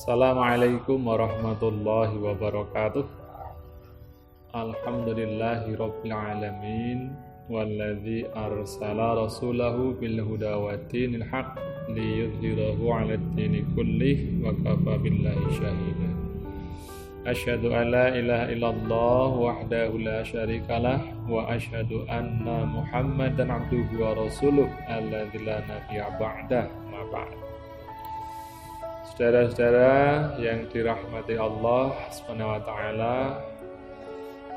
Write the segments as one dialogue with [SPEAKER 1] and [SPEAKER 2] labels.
[SPEAKER 1] Assalamualaikum warahmatullahi wabarakatuh. Alhamdulillahi rabbil alamin, walladzi arsala rasulahu bil huda wa dinil haq liyudhhirahu 'alad dini kullih wa kafa billahi shahida. Asyhadu an la ilaha illallah wahdahu la syarikalah wa asyhadu anna Muhammadan abduhu wa rasuluh alladzi la nabiyya ba'dah ma ba'd. Saudara-saudara yang dirahmati Allah Subhanahu wa taala,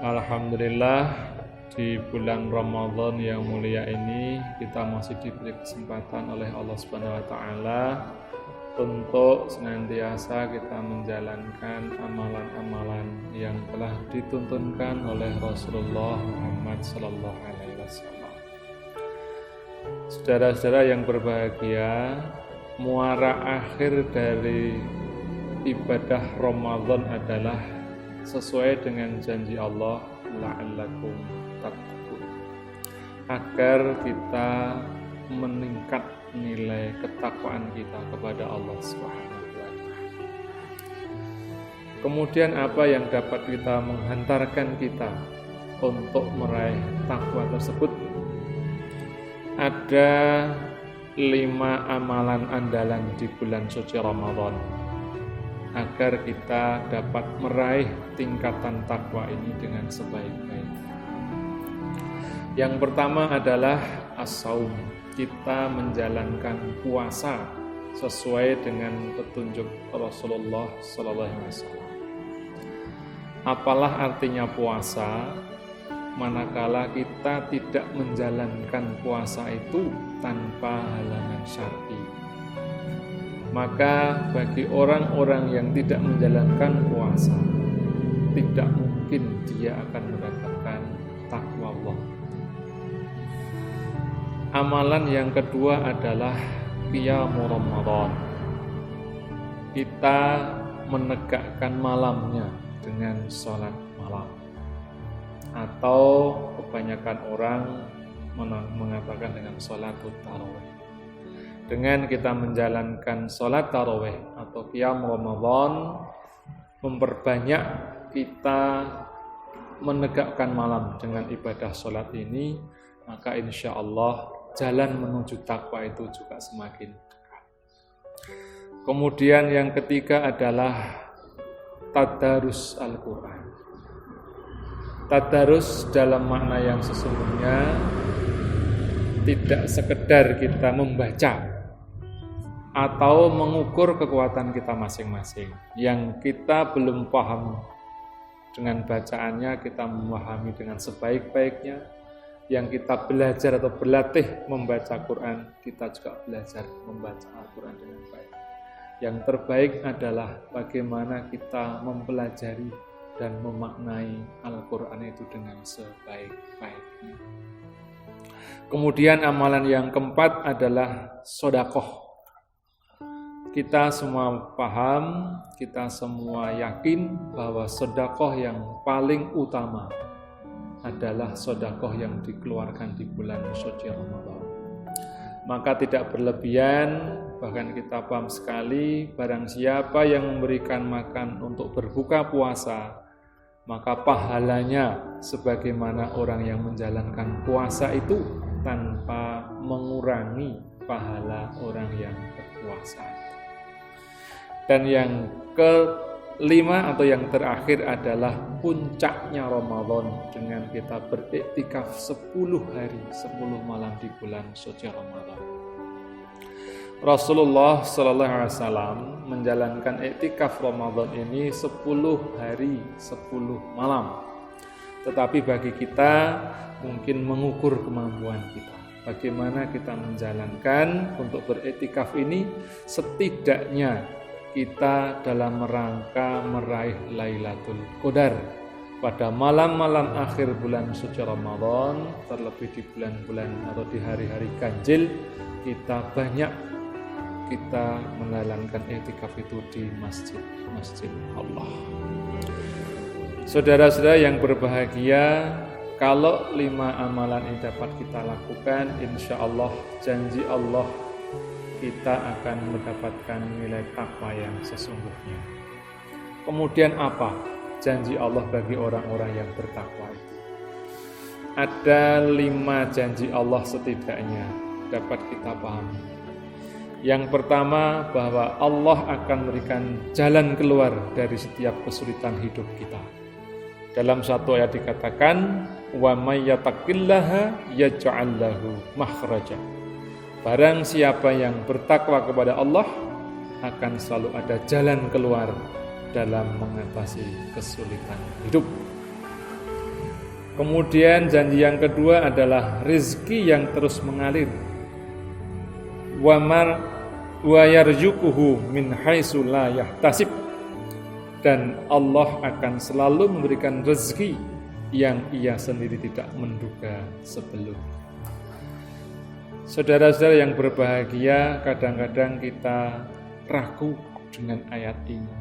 [SPEAKER 1] alhamdulillah di bulan Ramadan yang mulia ini kita masih diberi kesempatan oleh Allah Subhanahu wa taala untuk senantiasa kita menjalankan amalan-amalan yang telah dituntunkan oleh Rasulullah Muhammad sallallahu alaihi wasallam. Saudara-saudara yang berbahagia, muara akhir dari ibadah Ramadan adalah sesuai dengan janji Allah, la'allakum tattaqun, agar kita meningkat nilai ketakwaan kita kepada Allah Subhanahu wa taala. Kemudian apa yang dapat kita menghantarkan kita untuk meraih takwa tersebut? Ada 5 amalan andalan di bulan suci Ramadan agar kita dapat meraih tingkatan takwa ini dengan sebaik-baiknya. Yang pertama adalah as-saum. Kita menjalankan puasa sesuai dengan petunjuk Rasulullah sallallahu alaihi wasallam. Apalah artinya puasa? Manakala kita tidak menjalankan puasa itu tanpa halangan syar'i, maka bagi orang-orang yang tidak menjalankan puasa, tidak mungkin dia akan mendapatkan takwa Allah. Amalan yang kedua adalah qiyamul Ramadan. Kita menegakkan malamnya dengan sholat malam, atau kebanyakan orang mengatakan dengan sholat tarawih. Dengan kita menjalankan sholat tarawih atau qiyam Ramadan, memperbanyak kita menegakkan malam dengan ibadah sholat ini, maka insya Allah jalan menuju takwa itu juga semakin dekat. Kemudian yang ketiga adalah tadarus Al-Quran. Tadarus dalam makna yang sesungguhnya tidak sekedar kita membaca atau mengukur kekuatan kita masing-masing. Yang kita belum paham dengan bacaannya, kita memahami dengan sebaik-baiknya. Yang kita belajar atau berlatih membaca Quran, kita juga belajar membaca Al-Quran dengan baik. Yang terbaik adalah bagaimana kita mempelajari dan memaknai Al-Quran itu dengan sebaik-baiknya. Kemudian amalan yang keempat adalah sedekah. Kita semua paham, kita semua yakin bahwa sedekah yang paling utama adalah sedekah yang dikeluarkan di bulan suci Ramadan. Maka tidak berlebihan, bahkan kita paham sekali, barang siapa yang memberikan makan untuk berbuka puasa, maka pahalanya sebagaimana orang yang menjalankan puasa itu tanpa mengurangi pahala orang yang berpuasa. Dan yang kelima atau yang terakhir adalah puncaknya Ramadan dengan kita beriktikaf 10 hari 10 malam di bulan suci Ramadan. Rasulullah sallallahu alaihi wasallam menjalankan iktikaf Ramadan ini 10 hari 10 malam. Tetapi bagi kita mungkin mengukur kemampuan kita. Bagaimana kita menjalankan untuk beriktikaf ini, setidaknya kita dalam rangka meraih Lailatul Qadar pada malam-malam akhir bulan suci Ramadan, terlebih di bulan-bulan atau di hari-hari ganjil, kita menjalankan iktikaf itu di masjid Allah. Saudara-saudara yang berbahagia, kalau 5 amalan ini dapat kita lakukan, insya Allah janji Allah kita akan mendapatkan nilai takwa yang sesungguhnya. Kemudian apa janji Allah bagi orang-orang yang bertakwa itu? Ada 5 janji Allah setidaknya dapat kita pahami. Yang pertama, bahwa Allah akan memberikan jalan keluar dari setiap kesulitan hidup kita. Dalam satu ayat dikatakan, wa may yattaqillaha yaj'al lahu makhraja. Barang siapa yang bertakwa kepada Allah, akan selalu ada jalan keluar dalam mengatasi kesulitan hidup. Kemudian janji yang kedua adalah rezeki yang terus mengalir. Wa yarzuquhu min haitsu la yahtasib. Dan Allah akan selalu memberikan rezeki yang ia sendiri tidak menduga sebelumnya. Saudara-saudara yang berbahagia, kadang-kadang kita ragu dengan ayat ini.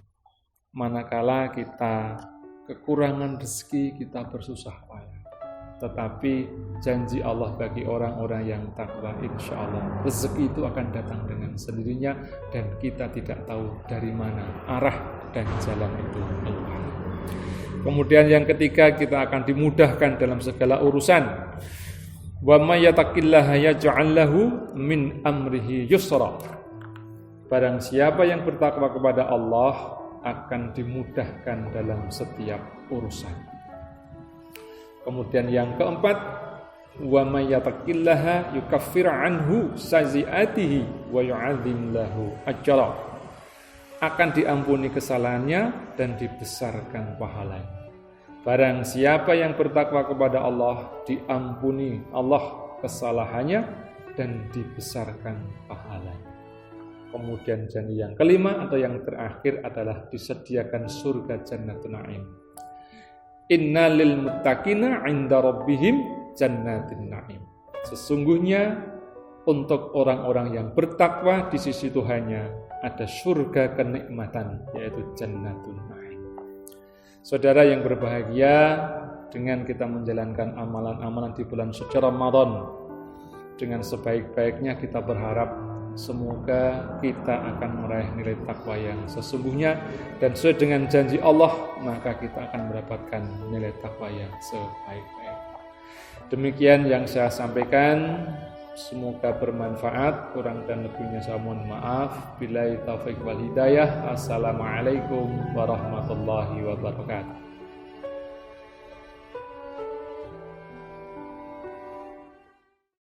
[SPEAKER 1] Manakala kita kekurangan rezeki, kita bersusah payah. Tetapi janji Allah bagi orang-orang yang takwa, insya Allah rezeki itu akan datang dengan sendirinya, dan kita tidak tahu dari mana arah dan jalan itu keluar. Kemudian yang ketiga, kita akan dimudahkan dalam segala urusan. Wa may yattaqillaha yaj'al lahu min amrihi yusra. Barang siapa yang bertakwa kepada Allah akan dimudahkan dalam setiap urusan. Kemudian yang keempat, wa may yattaqillaha yukaffir anhu sayiatihi wa yu'adzim lahu ajra. Akan diampuni kesalahannya dan dibesarkan pahalanya. Barang siapa yang bertakwa kepada Allah, diampuni Allah kesalahannya dan dibesarkan pahalanya. Kemudian janji yang kelima atau yang terakhir adalah disediakan surga Jannatun Na'im. Inna lil muttaqina 'inda rabbihim jannatin na'im. Sesungguhnya untuk orang-orang yang bertakwa di sisi Tuhannya ada surga kenikmatan, yaitu Jannatun Na'im. Saudara yang berbahagia, dengan kita menjalankan amalan-amalan di bulan suci Ramadan dengan sebaik-baiknya, kita berharap semoga kita akan meraih nilai takwa yang sesungguhnya, dan sesuai dengan janji Allah, maka kita akan mendapatkan nilai takwa yang sebaik-baiknya. Demikian yang saya sampaikan, semoga bermanfaat. Kurang dan lebihnya saya mohon maaf. Billahi taufiq wal hidayah. Assalamualaikum warahmatullahi wabarakatuh.